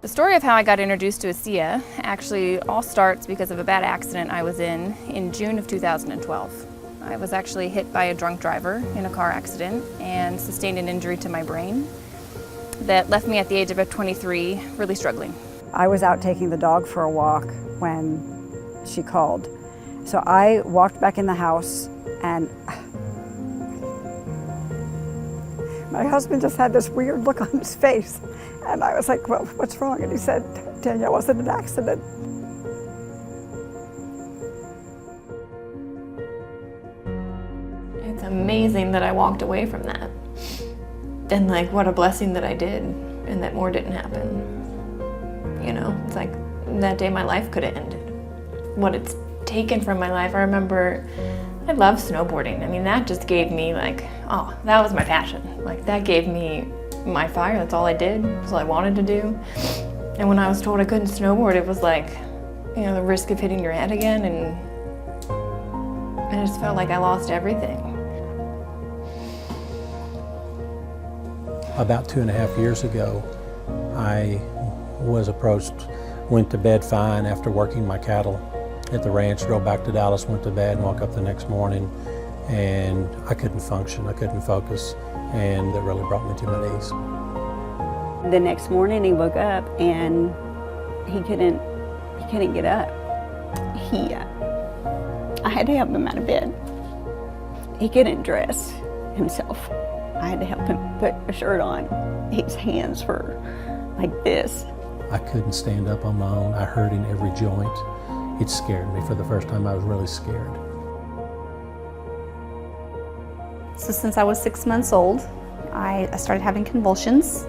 The story of how I got introduced to ASEA actually all starts because of a bad accident I was in June of 2012. I was actually hit by a drunk driver in a car accident and sustained an injury to my brain that left me at the age of 23 really struggling. I was out taking the dog for a walk when she called. So I walked back in the house and my husband just had this weird look on his face. And I was like, well, what's wrong? And he said, Danielle, was it an accident? It's amazing that I walked away from that. And like, what a blessing that I did and that more didn't happen. You know, it's like that day my life could have ended. What it's taken from my life, I remember I love snowboarding. I mean, that just gave me like, oh, that was my passion. Like that gave me my fire. That's all I did. That's all I wanted to do. And when I was told I couldn't snowboard, it was like, you know, the risk of hitting your head again, and I just felt like I lost everything. About 2.5 years ago, I was approached, went to bed fine after working my cattle at the ranch, drove back to Dallas, went to bed, and woke up the next morning, and I couldn't function, I couldn't focus, and it really brought me to my knees. The next morning he woke up and he couldn't get up. I had to help him out of bed. He couldn't dress himself. I had to help him put a shirt on. His hands were like this. I couldn't stand up on my own. I hurt in every joint. It scared me. For the first time, I was really scared. So since I was 6 months old, I started having convulsions.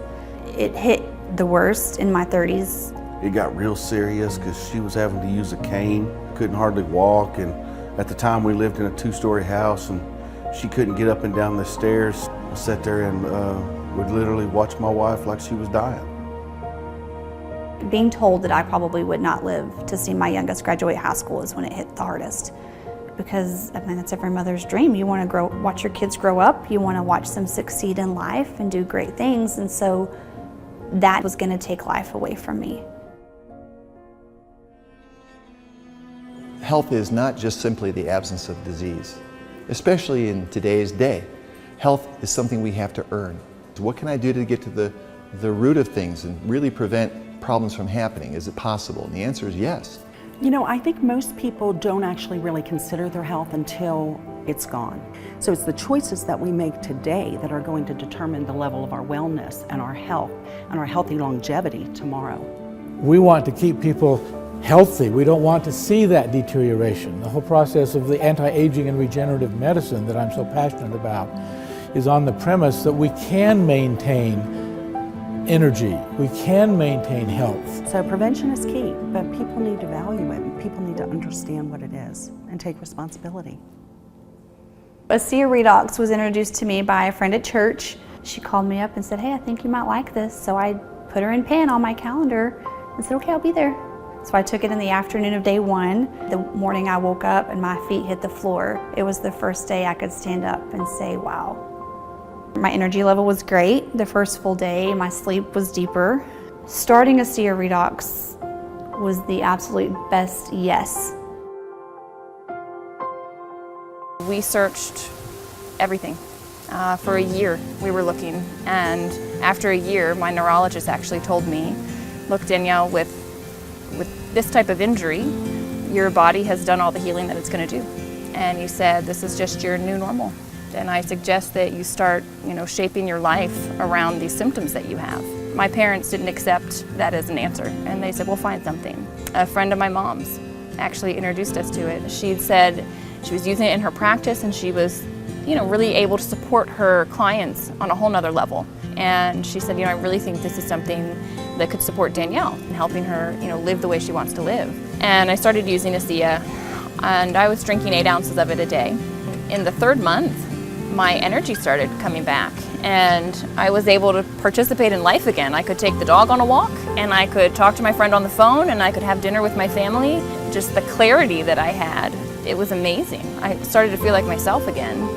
It hit the worst in my 30s. It got real serious because she was having to use a cane, couldn't hardly walk, and at the time we lived in a 2-story house and she couldn't get up and down the stairs. I sat there and would literally watch my wife like she was dying. Being told that I probably would not live to see my youngest graduate high school is when it hit the hardest. Because, I mean, that's every mother's dream. You want to watch your kids grow up, you want to watch them succeed in life and do great things, and so that was going to take life away from me. Health is not just simply the absence of disease, especially in today's day. Health is something we have to earn. So what can I do to get to the root of things and really prevent problems from happening? Is it possible? And the answer is yes. You know, I think most people don't actually really consider their health until it's gone. So it's the choices that we make today that are going to determine the level of our wellness and our health and our healthy longevity tomorrow. We want to keep people healthy. We don't want to see that deterioration. The whole process of the anti-aging and regenerative medicine that I'm so passionate about is on the premise that we can maintain energy, we can maintain health. So prevention is key, but people need to value it and people need to understand what it is and take responsibility. ASEA REDOX was introduced to me by a friend at church. She called me up and said, hey, I think you might like this. So I put her in pen on my calendar and said, okay, I'll be there. So I took it in the afternoon of day 1. The morning I woke up and my feet hit the floor. It was the first day I could stand up and say, wow. My energy level was great. The first full day, my sleep was deeper. Starting ASEA REDOX was the absolute best yes. We searched everything. For a year we were looking, and after a year my neurologist actually told me, look Danielle, with this type of injury, your body has done all the healing that it's going to do. And you said, this is just your new normal. And I suggest that you start, shaping your life around these symptoms that you have. My parents didn't accept that as an answer, and they said, we'll find something. A friend of my mom's actually introduced us to it. She'd said she was using it in her practice, and she was, really able to support her clients on a whole nother level. And she said, I really think this is something that could support Danielle in helping her, live the way she wants to live. And I started using ASEA, and I was drinking 8 ounces of it a day. In the 3rd month, my energy started coming back, and I was able to participate in life again. I could take the dog on a walk, and I could talk to my friend on the phone, and I could have dinner with my family. Just the clarity that I had, it was amazing. I started to feel like myself again.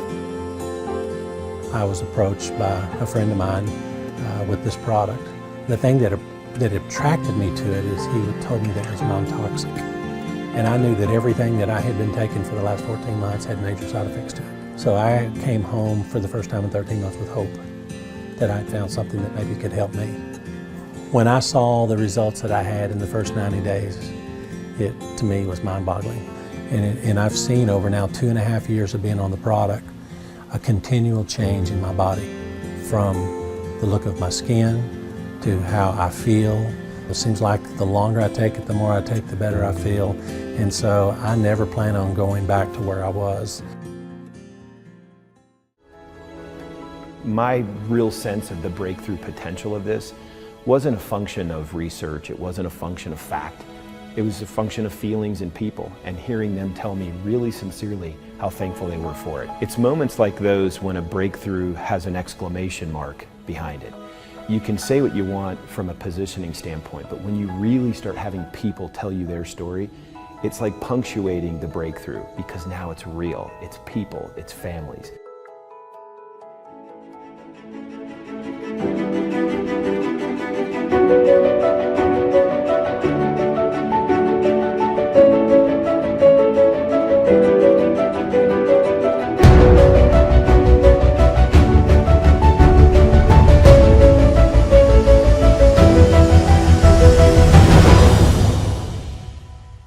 I was approached by a friend of mine with this product. The thing that that attracted me to it is he told me that it was non-toxic. And I knew that everything that I had been taking for the last 14 months had major side effects to it. So I came home for the first time in 13 months with hope that I'd found something that maybe could help me. When I saw the results that I had in the first 90 days, it to me was mind-boggling. And I've seen over now 2.5 years of being on the product, a continual change in my body, from the look of my skin to how I feel. It seems like the longer I take it, the more I take, the better I feel. And so I never plan on going back to where I was. My real sense of the breakthrough potential of this wasn't a function of research, it wasn't a function of fact. It was a function of feelings and people, and hearing them tell me really sincerely how thankful they were for it. It's moments like those when a breakthrough has an exclamation mark behind it. You can say what you want from a positioning standpoint, but when you really start having people tell you their story, it's like punctuating the breakthrough, because now it's real, it's people, it's families.